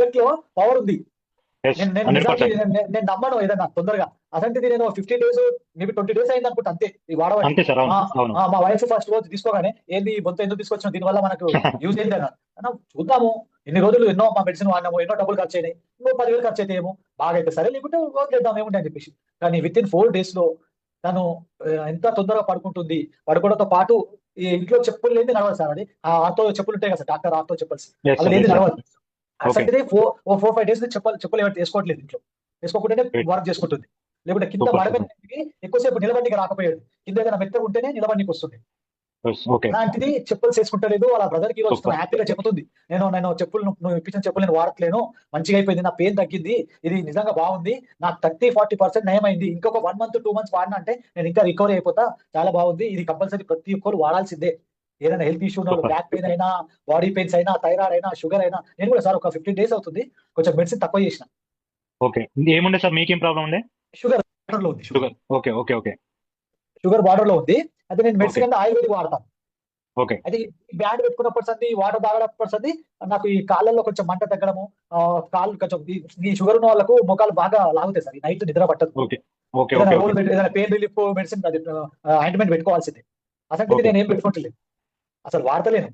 Product లో power ఉంది. Yes, నేను నేను నిజానికి 100%. నేను నమ్మను ఏదన్నా తొందరగా. అసంటిది నేను 15 days, మేబీ 20 days అయింది అనుకుంటా అంతే ఈ వాడబట్టి. అంతే సార్, మా అవును అవును. మా వైఫ్ ఫస్ట్ రోజు తీసుకోగానే ఏంది ఈ బొంత ఎందుకు తీసుకొచ్చిన, దీనివల్ల మనకు యూజ్ ఏంటి అన్న. అన్న చూద్దాము, ఇన్ని రోజులు ఎన్నో మా మెడిసిన్ వాడినాము, ఎన్నో డబ్బులు ఖర్చు అయినాయి, ఇంకో 10,000 ఖర్చు అయితే ఏమో, బాగా అయితే సరే, లేకుంటే వదిలేద్దాం ఏముంటే అని చెప్పేసి. కానీ విత్ ఇన్ 4 days లో తను ఎంత తొందరగా పడుకుంటుంది. పడుకోవడంతో పాటు ఈ ఇంట్లో చెప్పులు లేని నడవదు సార్. అది ఆ ఆర్థో చెప్పులు ఉంటాయి కదా సార్, డాక్టర్ ఆర్థో చెప్పల్స్, ఎస్ అవి సార్, లేని ఎస్ సార్. నడవదు. ఓకే. అసలు 4-5 days చెప్పులు చెప్పులు ఎవరు వేసుకోవట్లేదు ఇంట్లో. వేసుకోకుంటేనే గ్రేట్. వర్క్ చేసుకుంటుంది. లేకుంటే కింద సూపర్ మడమ సూపర్. ఎక్కువసేపు నిలబడికి రాకపోయాడు. కింద ఏదైనా మెత్తగా ఉంటేనే నిలబడికి వస్తుంది. Yes, okay. అలాంటిది చెప్పులు వేసుకుంటలేదు. వాళ్ళ బ్రదర్ కి రోజు సూపర్. హ్యాపీగా చెబుతుంది, నేను నేను చెప్పులు నువ్వు ఇప్పించిన చెప్పులు నేను వాడట్లేను, మంచిగా అయిపోయింది, నా పెయిన్ తగ్గింది, ఇది నిజంగా బాగుంది, నాకు 30-40% నయమైంది, ఇంకొక 1 month 2 months వాడినా అంటే నేను ఇంకా రికవరీ అయిపోతా, చాలా బాగుంది, ఇది కంపల్సరీ ప్రతి ఒక్కరు వాడాల్సిందే. ఏదైనా హెల్త్ ఇష్యూ ఉన్న సూపర్. బ్యాక్ పెయిన్ అయినా, బాడీ పెయిన్స్ అయినా, థైరాయిడ్ అయినా, షుగర్ అయినా. నేను కూడా సార్ ఒక 15 days అవుతుంది కొంచెం మెడిసిన్ తక్కువ చేసిన. ఓకే. ఏముండే సార్, మీకేం ప్రాబ్లం ఉండే? షుగర్ బార్డర్ లో ఉంది. Sugar sugar. Okay okay okay. Sugar border లో ఉంది. అయితే నేను ఓకే మెడిసిన్ అంతా ఆయుర్వేదిక్ వాడతాను. ఓకే. అయితే ఈ బ్యాండ్ పెట్టుకున్నప్పుడు సంది, వాటర్ తాగడప్పుడు సంది నాకు ఈ కాళ్ళల్లో కొంచెం మంట తగ్గడము, కాళ్ళు కొంచెం ఈ షుగర్ ఉన్న వాళ్ళకు మొఖాలు బాగా లాగుతాయి సార్, ఈ నైట్ నిద్ర పట్టదు. ఓకే ఓకే ఏదైనా ఓకే ఓకే. రోల్ పెట్టి ఏదైనా పెయిన్ రిలీఫ్ మెడిసిన్ అది ఆయింట్మెంట్ పెట్టుకోవాల్సిందే. అసంటిది ఓకే. నేను ఏం పెట్టుకోవట్లేదు, అసలు వాడతలేను.